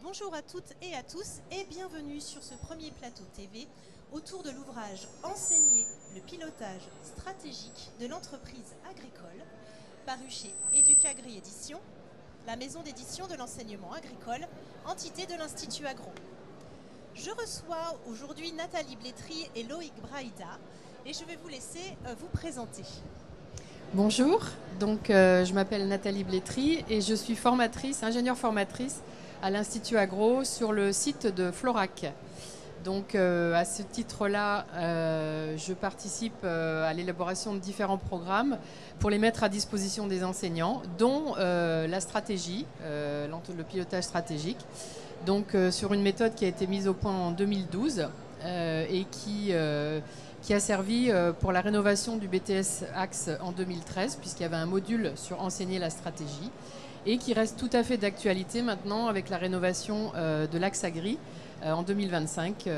Bonjour à toutes et à tous et bienvenue sur ce premier plateau TV autour de l'ouvrage Enseigner le pilotage stratégique de l'entreprise agricole, paru chez Educagri Éditions, la maison d'édition de l'enseignement agricole, entité de l'Institut Agro. Je reçois aujourd'hui Nathalie Blétry et Loïc Braïda et je vais vous laisser vous présenter. Bonjour, donc je m'appelle Nathalie Blétry et je suis formatrice, ingénieure formatrice à l'Institut Agro sur le site de Florac. Donc à ce titre-là, je participe à l'élaboration de différents programmes pour les mettre à disposition des enseignants, dont la stratégie, le pilotage stratégique, donc sur une méthode qui a été mise au point en 2012 et qui a servi pour la rénovation du BTS Axe en 2013, puisqu'il y avait un module sur enseigner la stratégie, et qui reste tout à fait d'actualité maintenant avec la rénovation de l'Axe Agri en 2025,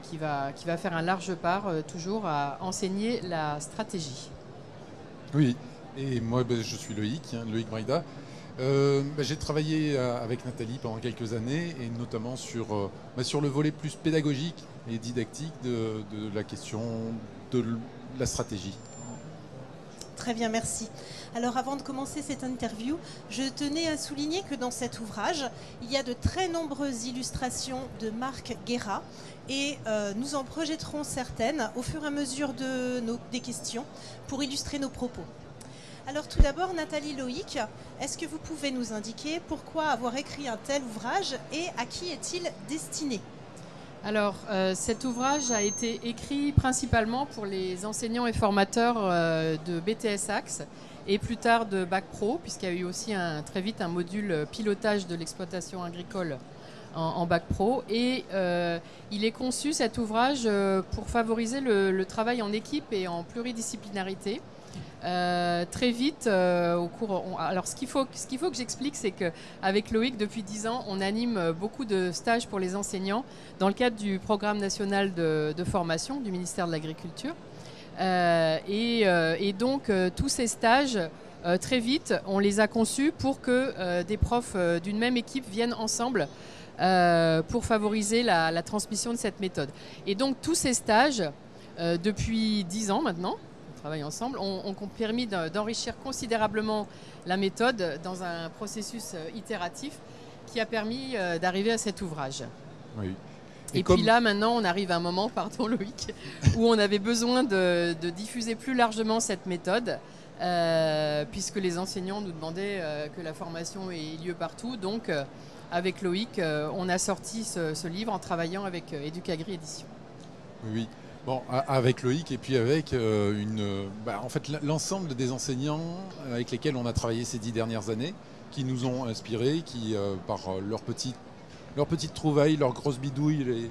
qui va faire un large part toujours à enseigner la stratégie. Oui, et moi je suis Loïc, Loïc Braïda. J'ai travaillé avec Nathalie pendant quelques années, et notamment sur le volet plus pédagogique et didactique de la question de la stratégie. Très bien, merci. Alors avant de commencer cette interview, je tenais à souligner que dans cet ouvrage, il y a de très nombreuses illustrations de Marc Guérat et nous en projetterons certaines au fur et à mesure des questions pour illustrer nos propos. Alors tout d'abord, Nathalie, Loïc, est-ce que vous pouvez nous indiquer pourquoi avoir écrit un tel ouvrage et à qui est-il destiné ? Alors, cet ouvrage a été écrit principalement pour les enseignants et formateurs de BTS Axe et plus tard de Bac Pro, puisqu'il y a eu aussi très vite un module pilotage de l'exploitation agricole en Bac Pro. Et il est conçu, cet ouvrage, pour favoriser le travail en équipe et en pluridisciplinarité. Très vite, alors ce qu'il faut que j'explique, c'est qu'avec Loïc, depuis 10 ans, on anime beaucoup de stages pour les enseignants dans le cadre du programme national de formation du ministère de l'Agriculture. Et donc, tous ces stages, très vite, on les a conçus pour que des profs d'une même équipe viennent ensemble pour favoriser la transmission de cette méthode. Et donc, tous ces stages, depuis 10 ans maintenant, ensemble, ont permis d'enrichir considérablement la méthode dans un processus itératif qui a permis d'arriver à cet ouvrage. Oui. Et puis là, maintenant, on arrive à un moment, pardon Loïc, où on avait besoin de diffuser plus largement cette méthode, puisque les enseignants nous demandaient que la formation ait lieu partout. Donc, avec Loïc, on a sorti ce livre en travaillant avec Educagri Éditions. Oui. Bon, avec Loïc et puis avec en fait, l'ensemble des enseignants avec lesquels on a travaillé ces 10 dernières années, qui nous ont inspirés, qui par leurs petites trouvailles, leurs grosses bidouilles,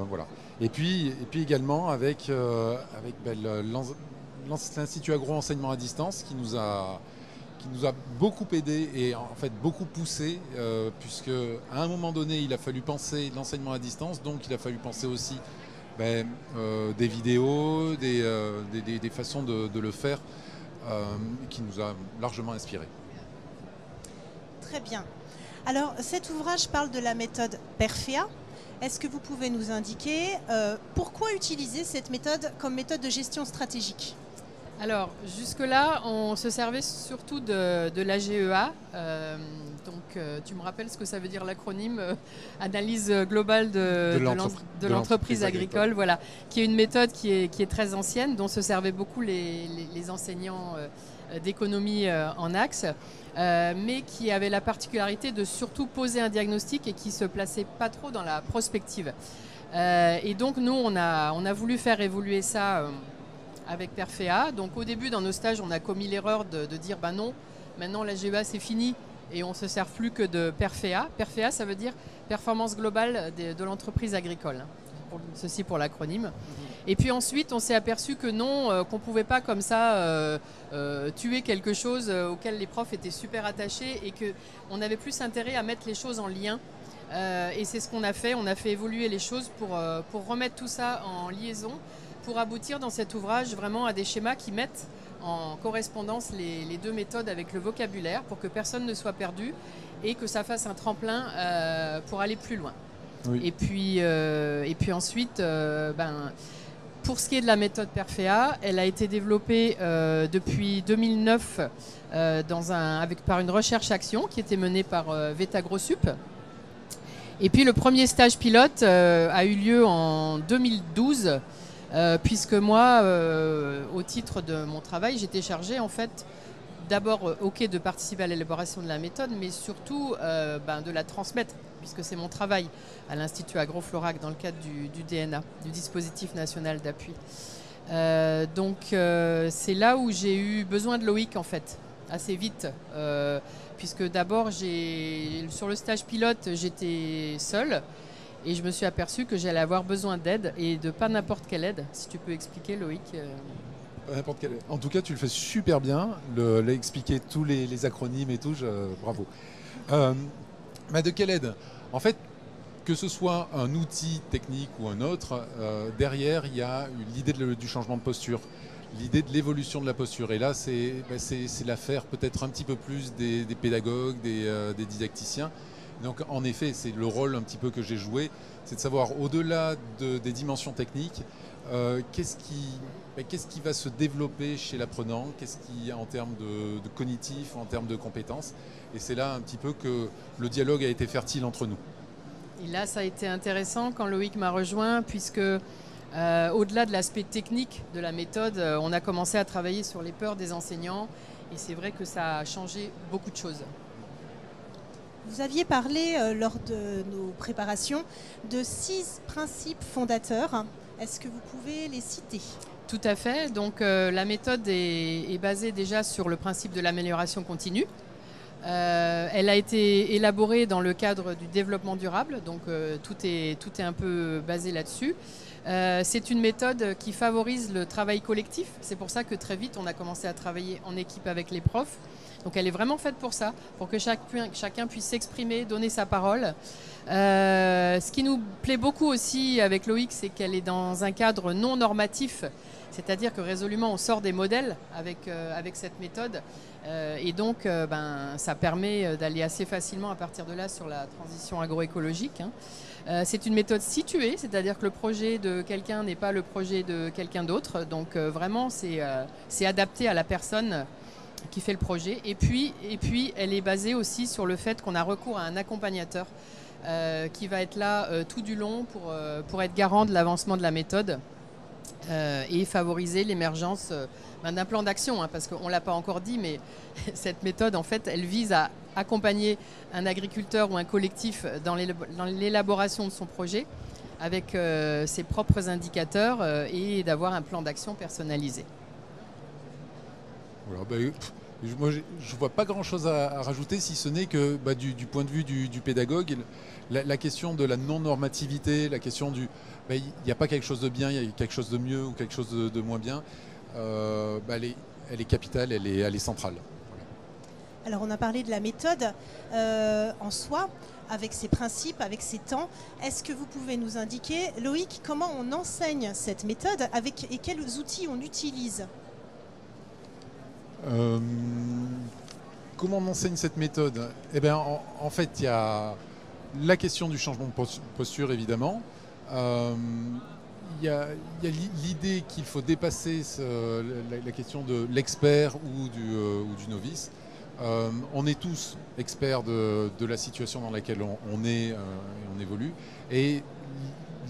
voilà. Et puis également avec l'Institut Agro Enseignement à Distance, qui nous a beaucoup aidé et en fait beaucoup poussé, puisque à un moment donné, il a fallu penser l'enseignement à distance, donc il a fallu penser aussi des vidéos, des façons de le faire qui nous a largement inspirés. Très bien. Alors cet ouvrage parle de la méthode PERFEA. Est-ce que vous pouvez nous indiquer pourquoi utiliser cette méthode comme méthode de gestion stratégique ? Alors, jusque-là, on se servait surtout de l'AGEA. Donc, tu me rappelles ce que ça veut dire l'acronyme Analyse globale de l'entreprise agricole, voilà, qui est une méthode qui est très ancienne, dont se servaient beaucoup les enseignants d'économie en Axe, mais qui avait la particularité de surtout poser un diagnostic et qui ne se plaçait pas trop dans la prospective. Et donc, nous, on a voulu faire évoluer ça avec PERFEA. Donc au début, dans nos stages, on a commis l'erreur de dire non, maintenant l'AGEA c'est fini et on ne se sert plus que de PERFEA. PERFEA, ça veut dire performance globale de l'entreprise agricole. Ceci pour l'acronyme. Et puis ensuite, on s'est aperçu que non, qu'on ne pouvait pas comme ça tuer quelque chose auquel les profs étaient super attachés et qu'on avait plus intérêt à mettre les choses en lien. Et c'est ce qu'on a fait. On a fait évoluer les choses pour remettre tout ça en liaison, pour aboutir dans cet ouvrage vraiment à des schémas qui mettent en correspondance les deux méthodes avec le vocabulaire pour que personne ne soit perdu et que ça fasse un tremplin pour aller plus loin. Oui. Et puis ensuite, pour ce qui est de la méthode PERFEA, elle a été développée depuis 2009 par une recherche-action qui était menée par Veta Grossup. Et puis le premier stage pilote a eu lieu en 2012, puisque moi, au titre de mon travail, j'étais chargée en fait d'abord de participer à l'élaboration de la méthode, mais surtout de la transmettre, puisque c'est mon travail à l'Institut Agroflorac dans le cadre du DNA, du dispositif national d'appui. Donc c'est là où j'ai eu besoin de Loïc en fait, assez vite, puisque d'abord sur le stage pilote j'étais seule et je me suis aperçue que j'allais avoir besoin d'aide et de pas n'importe quelle aide. Si tu peux expliquer, Loïc. N'importe quelle aide. En tout cas, tu le fais super bien, expliquer tous les acronymes et tout, bravo. De quelle aide? En fait, que ce soit un outil technique ou un autre, derrière, il y a l'idée du changement de posture, l'idée de l'évolution de la posture. Et là, c'est l'affaire peut-être un petit peu plus des pédagogues, des didacticiens. Donc, en effet, c'est le rôle un petit peu que j'ai joué, c'est de savoir, au-delà des dimensions techniques, qu'est-ce qui va se développer chez l'apprenant, qu'est-ce qui, en termes de cognitif, en termes de compétences. Et c'est là un petit peu que le dialogue a été fertile entre nous. Et là, ça a été intéressant quand Loïc m'a rejoint, puisque au-delà de l'aspect technique de la méthode, on a commencé à travailler sur les peurs des enseignants. Et c'est vrai que ça a changé beaucoup de choses. Vous aviez parlé lors de nos préparations de 6 principes fondateurs. Est-ce que vous pouvez les citer ? Tout à fait. Donc la méthode est basée déjà sur le principe de l'amélioration continue. Elle a été élaborée dans le cadre du développement durable, donc tout est un peu basé là-dessus. C'est une méthode qui favorise le travail collectif. C'est pour ça que très vite, on a commencé à travailler en équipe avec les profs. Donc elle est vraiment faite pour ça, pour que chacun puisse s'exprimer, donner sa parole. Ce qui nous plaît beaucoup aussi avec Loïc, c'est qu'elle est dans un cadre non normatif, c'est-à-dire que résolument on sort des modèles avec cette méthode. Et donc ça permet d'aller assez facilement à partir de là sur la transition agroécologique. C'est une méthode située, c'est-à-dire que le projet de quelqu'un n'est pas le projet de quelqu'un d'autre. Donc vraiment c'est adapté à la personne qui fait le projet. Et puis elle est basée aussi sur le fait qu'on a recours à un accompagnateur qui va être là tout du long pour être garant de l'avancement de la méthode et favoriser l'émergence d'un plan d'action, parce qu'on ne l'a pas encore dit, mais cette méthode, en fait, elle vise à accompagner un agriculteur ou un collectif dans l'élaboration de son projet avec ses propres indicateurs et d'avoir un plan d'action personnalisé. Voilà, moi, je ne vois pas grand-chose à rajouter, si ce n'est que du point de vue du pédagogue, la question de la non-normativité, la question il n'y a pas quelque chose de bien, il y a quelque chose de mieux ou quelque chose de moins bien, elle est capitale, elle est centrale. Voilà. Alors on a parlé de la méthode en soi, avec ses principes, avec ses temps. Est-ce que vous pouvez nous indiquer, Loïc, comment on enseigne cette méthode et quels outils on utilise ? Comment on enseigne cette méthode ? En fait, il y a la question du changement de posture, évidemment. Il y a l'idée qu'il faut dépasser la question de l'expert ou du novice. On est tous experts de la situation dans laquelle on est et on évolue. Et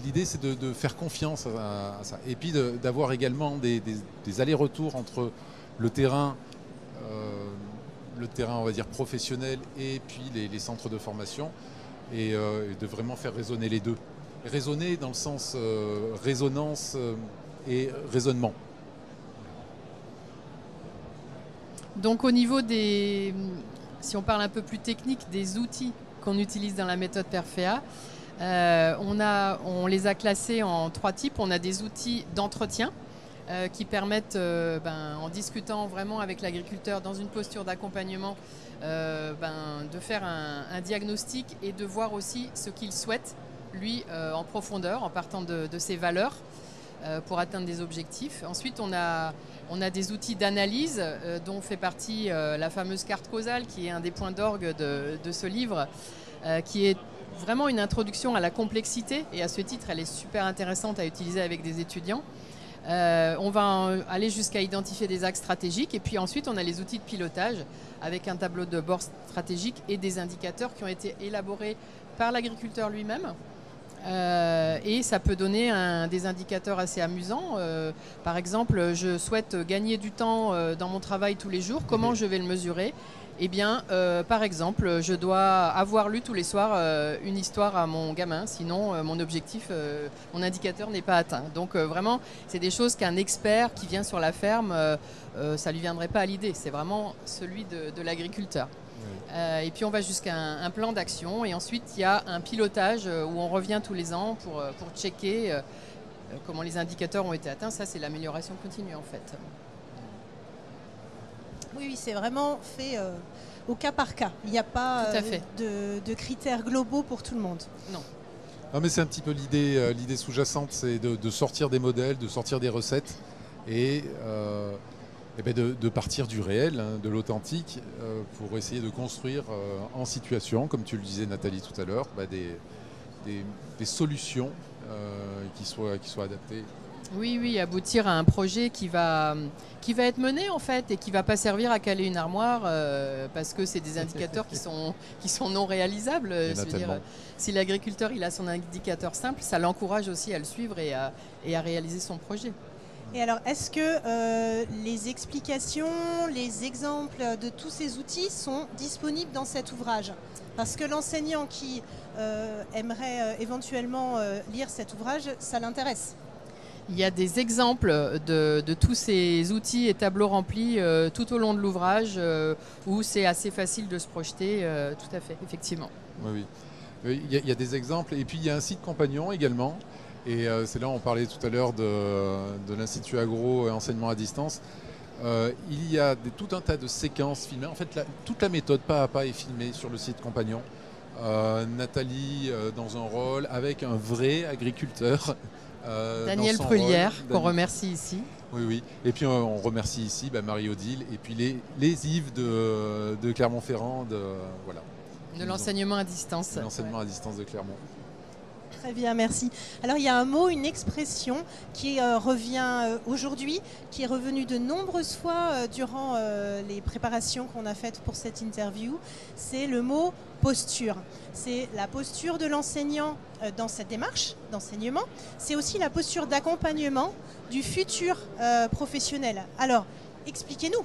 l'idée, c'est de faire confiance à ça. Et puis d'avoir également des allers-retours entre le terrain, on va dire, professionnel et puis les centres de formation et de vraiment faire résonner les deux. Résonner dans le sens résonance et raisonnement. Donc au niveau si on parle un peu plus technique, des outils qu'on utilise dans la méthode PERFEA, on les a classés en 3 types. On a des outils d'entretien qui permettent, en discutant vraiment avec l'agriculteur dans une posture d'accompagnement, de faire un diagnostic et de voir aussi ce qu'il souhaite, lui, en profondeur, en partant de ses valeurs. pour atteindre des objectifs. Ensuite, on a des outils d'analyse dont fait partie la fameuse carte causale, qui est un des points d'orgue de ce livre, qui est vraiment une introduction à la complexité. Et à ce titre, elle est super intéressante à utiliser avec des étudiants. On va aller jusqu'à identifier des axes stratégiques. Et puis ensuite, on a les outils de pilotage avec un tableau de bord stratégique et des indicateurs qui ont été élaborés par l'agriculteur lui-même. Et ça peut donner des indicateurs assez amusants. Par exemple, je souhaite gagner du temps dans mon travail tous les jours. Comment je vais le mesurer ? Eh bien, par exemple, je dois avoir lu tous les soirs une histoire à mon gamin, sinon mon objectif, mon indicateur n'est pas atteint. Donc vraiment, c'est des choses qu'un expert qui vient sur la ferme, ça ne lui viendrait pas à l'idée. C'est vraiment celui de l'agriculteur. Et puis on va jusqu'à un plan d'action et ensuite il y a un pilotage où on revient tous les ans pour checker comment les indicateurs ont été atteints. Ça, c'est l'amélioration continue en fait. Oui, c'est vraiment fait au cas par cas. Il n'y a pas de critères globaux pour tout le monde. Non. Non, mais c'est un petit peu l'idée sous-jacente, c'est de sortir des modèles, de sortir des recettes et de partir du réel, hein, de l'authentique, pour essayer de construire en situation, comme tu le disais Nathalie tout à l'heure, des solutions qui soient adaptées. Oui, aboutir à un projet qui va être mené en fait et qui ne va pas servir à caler une armoire parce que c'est des indicateurs qui sont non réalisables. C'est-à-dire, si l'agriculteur il a son indicateur simple, ça l'encourage aussi à le suivre et à réaliser son projet. Et alors, est-ce que les explications, les exemples de tous ces outils sont disponibles dans cet ouvrage ? Parce que l'enseignant qui aimerait éventuellement lire cet ouvrage, ça l'intéresse. Il y a des exemples de tous ces outils et tableaux remplis tout au long de l'ouvrage où c'est assez facile de se projeter, tout à fait, effectivement. Oui. Il y a des exemples et puis il y a un site compagnon également. Et c'est là où on parlait tout à l'heure de l'Institut Agro Enseignement à distance. Il y a tout un tas de séquences filmées. En fait, toute la méthode pas à pas est filmée sur le site compagnon. Nathalie dans un rôle avec un vrai agriculteur. Daniel Prullière, qu'on remercie ici. Oui. Et puis on remercie ici Marie-Odile et puis les Yves de Clermont-Ferrand. De l'enseignement à distance. L'enseignement à distance de Clermont. Très bien, merci. Alors il y a un mot, une expression qui revient aujourd'hui, qui est revenue de nombreuses fois durant les préparations qu'on a faites pour cette interview. C'est le mot posture. C'est la posture de l'enseignant dans cette démarche d'enseignement. C'est aussi la posture d'accompagnement du futur professionnel. Alors, expliquez-nous.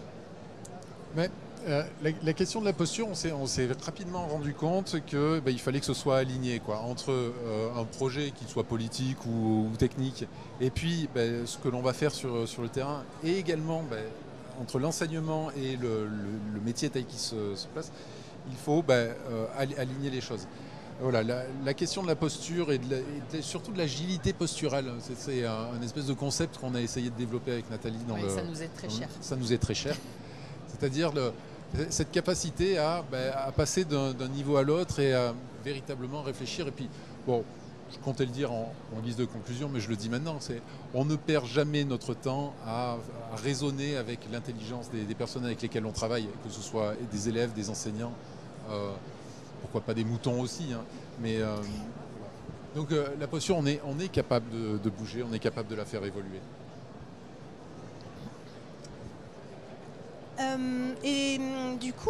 La question de la posture, on s'est rapidement rendu compte qu'il fallait que ce soit aligné entre un projet qui soit politique ou technique et puis ce que l'on va faire sur le terrain et également entre l'enseignement et le métier tel qu'il se place, il faut aligner les choses. Voilà, la question de la posture et surtout de l'agilité posturale, c'est un espèce de concept qu'on a essayé de développer avec Nathalie. Ça nous est très cher. Ça nous est très cher. C'est-à-dire cette capacité à passer d'un niveau à l'autre et à véritablement réfléchir. Et puis, je comptais le dire en guise de conclusion, mais je le dis maintenant, on ne perd jamais notre temps à raisonner avec l'intelligence des personnes avec lesquelles on travaille, que ce soit des élèves, des enseignants, pourquoi pas des moutons aussi. Hein, mais donc la posture, on est capable de bouger, on est capable de la faire évoluer. Et du coup,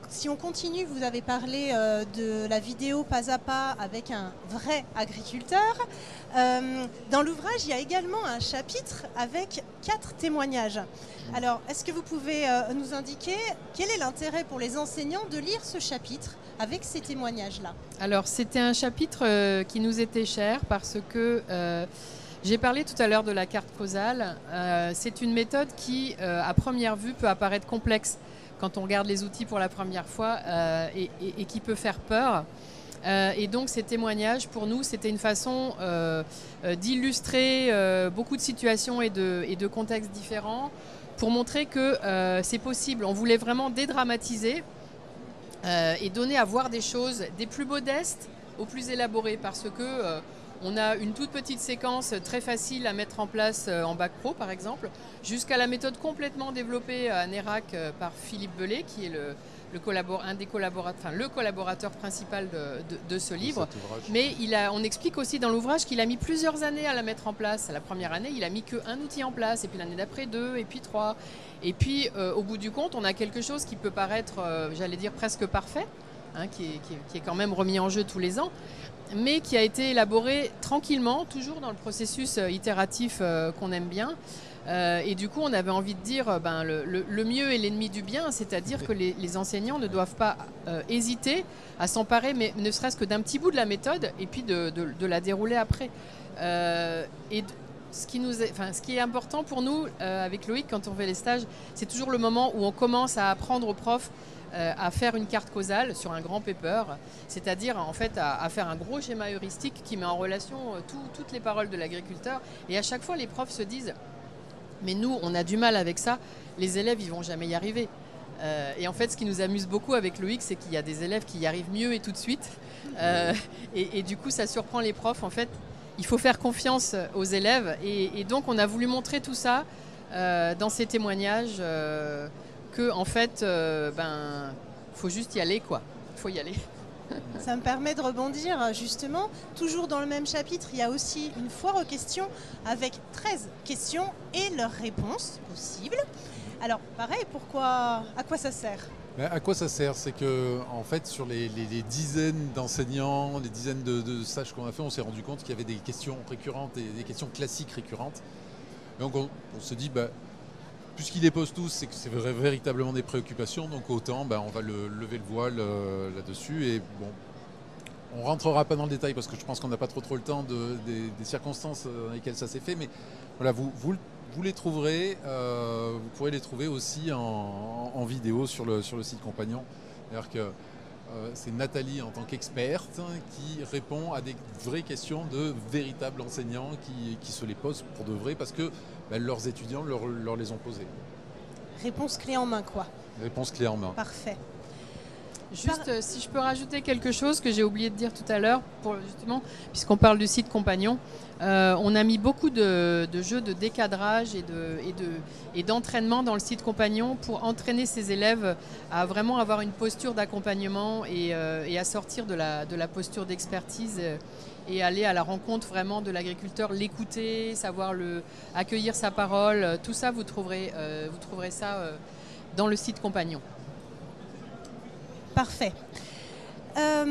si on continue, vous avez parlé de la vidéo pas à pas avec un vrai agriculteur. Dans l'ouvrage, il y a également un chapitre avec 4 témoignages. Alors, est-ce que vous pouvez nous indiquer quel est l'intérêt pour les enseignants de lire ce chapitre avec ces témoignages-là ? Alors, c'était un chapitre qui nous était cher parce que... j'ai parlé tout à l'heure de la carte causale. C'est une méthode qui, à première vue, peut apparaître complexe quand on regarde les outils pour la première fois et qui peut faire peur. Et donc, ces témoignages, pour nous, c'était une façon d'illustrer beaucoup de situations et de contextes différents pour montrer que c'est possible. On voulait vraiment dédramatiser et donner à voir des choses des plus modestes aux plus élaborées parce que... On a une toute petite séquence très facile à mettre en place en bac pro, par exemple, jusqu'à la méthode complètement développée à NERAC par Philippe Belay, qui est le collaborateur principal de ce livre. Mais on explique aussi dans l'ouvrage qu'il a mis plusieurs années à la mettre en place. La première année, il a mis qu'un outil en place, et puis l'année d'après 2, et puis 3. Et puis au bout du compte, on a quelque chose qui peut paraître, j'allais dire, presque parfait, hein, qui est quand même remis en jeu tous les ans, mais qui a été élaboré tranquillement, toujours dans le processus itératif qu'on aime bien. Et du coup, on avait envie de dire le mieux est l'ennemi du bien, c'est-à-dire que les enseignants ne doivent pas hésiter à s'emparer, mais ne serait-ce que d'un petit bout de la méthode, et puis de la dérouler après. Ce qui est important pour nous, avec Loïc, quand on fait les stages, c'est toujours le moment où on commence à apprendre aux profs à faire une carte causale sur un grand paper, c'est-à-dire en fait à faire un gros schéma heuristique qui met en relation toutes les paroles de l'agriculteur. Et à chaque fois, les profs se disent « mais nous, on a du mal avec ça, les élèves, ils vont jamais y arriver ». Et en fait, ce qui nous amuse beaucoup avec Loïc, c'est qu'il y a des élèves qui y arrivent mieux et tout de suite. Et du coup, ça surprend les profs. En fait, il faut faire confiance aux élèves. Et donc, on a voulu montrer tout ça dans ces témoignages, que en fait, faut juste y aller, quoi. Il faut y aller. Ça me permet de rebondir, justement. Toujours dans le même chapitre, il y a aussi une foire aux questions avec 13 questions et leurs réponses possibles. Alors, pareil, à quoi ça sert ? À quoi ça sert ? C'est que, en fait, sur les dizaines d'enseignants, les dizaines de stages qu'on a fait, on s'est rendu compte qu'il y avait des questions récurrentes, des questions classiques récurrentes. Donc, on se dit, puisqu'ils les posent tous, c'est que c'est véritablement des préoccupations, donc autant on va lever le voile là-dessus. Et bon, on ne rentrera pas dans le détail parce que je pense qu'on n'a pas trop le temps des circonstances dans lesquelles ça s'est fait. Mais voilà, vous les trouverez, vous pourrez les trouver aussi en vidéo sur le site Compagnon. C'est-à-dire que c'est Nathalie en tant qu'experte qui répond à des vraies questions de véritables enseignants qui se les posent pour de vrai parce que leurs étudiants leur les ont posées. Réponse clé en main, quoi. Réponse clé en main. Parfait. Juste, si je peux rajouter quelque chose que j'ai oublié de dire tout à l'heure, justement, puisqu'on parle du site Compagnon, on a mis beaucoup de jeux de décadrage et d'entraînement dans le site Compagnon pour entraîner ces élèves à vraiment avoir une posture d'accompagnement et à sortir de la posture d'expertise et aller à la rencontre vraiment de l'agriculteur, l'écouter, savoir accueillir sa parole. Tout ça, vous trouverez ça dans le site Compagnon. Parfait. À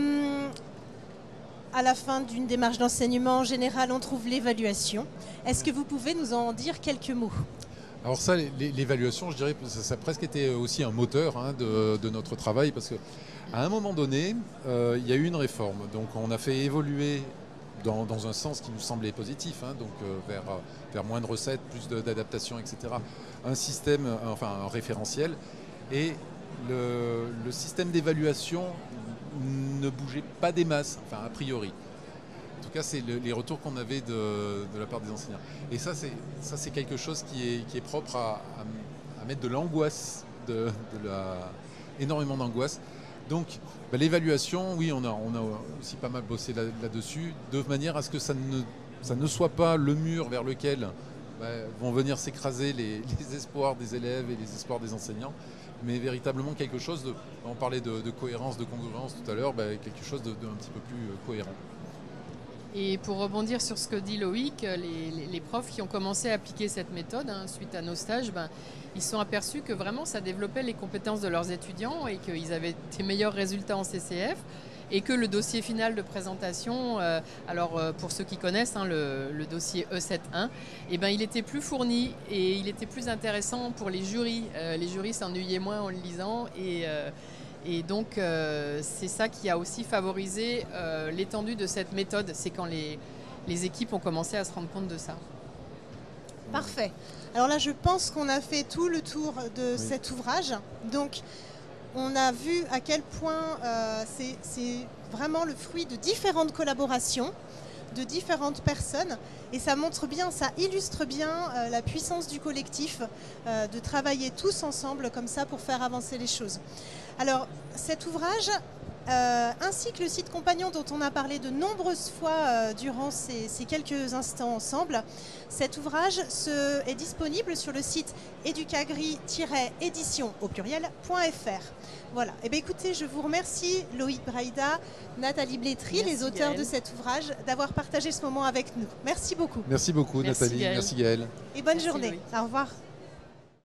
la fin d'une démarche d'enseignement en général, on trouve l'évaluation. Est-ce que vous pouvez nous en dire quelques mots ? Alors ça, l'évaluation, je dirais que ça a presque été aussi un moteur de notre travail parce qu'à un moment donné, il y a eu une réforme. Donc on a fait évoluer dans un sens qui nous semblait positif, donc vers moins de recettes, plus d'adaptation, etc. Un système, un référentiel. Et le système d'évaluation ne bougeait pas des masses, a priori. En tout cas, c'est les retours qu'on avait de la part des enseignants. Et ça, c'est quelque chose qui est propre à mettre de l'angoisse, énormément d'angoisse. Donc, l'évaluation, oui, on a aussi pas mal bossé là-dessus, de manière à ce que ça ne soit pas le mur vers lequel vont venir s'écraser les espoirs des élèves et les espoirs des enseignants, mais véritablement quelque chose on parlait de cohérence, de congruence tout à l'heure, quelque chose d'un petit peu plus cohérent. Et pour rebondir sur ce que dit Loïc, les profs qui ont commencé à appliquer cette méthode suite à nos stages, ils se sont aperçus que vraiment ça développait les compétences de leurs étudiants et qu'ils avaient des meilleurs résultats en CCF et que le dossier final de présentation, pour ceux qui connaissent le dossier E7.1, il était plus fourni et il était plus intéressant pour les jurys. Les jurys s'ennuyaient moins en le lisant et donc c'est ça qui a aussi favorisé l'étendue de cette méthode. C'est quand les équipes ont commencé à se rendre compte de ça. Parfait. Alors là, je pense qu'on a fait tout le tour de cet ouvrage. Donc, on a vu à quel point c'est vraiment le fruit de différentes collaborations, de différentes personnes. Et ça montre bien, ça illustre bien la puissance du collectif, de travailler tous ensemble comme ça pour faire avancer les choses. Alors, cet ouvrage, ainsi que le site compagnon dont on a parlé de nombreuses fois durant ces quelques instants ensemble. Cet ouvrage est disponible sur le site educagri-édition au pluriel.fr. Voilà. Eh bien, écoutez, je vous remercie Loïc Braïda, Nathalie Blétry, les auteurs Gaëlle de cet ouvrage, d'avoir partagé ce moment avec nous. Merci beaucoup. Merci beaucoup Nathalie, merci Gaëlle. Et bonne journée. Loïc. Au revoir.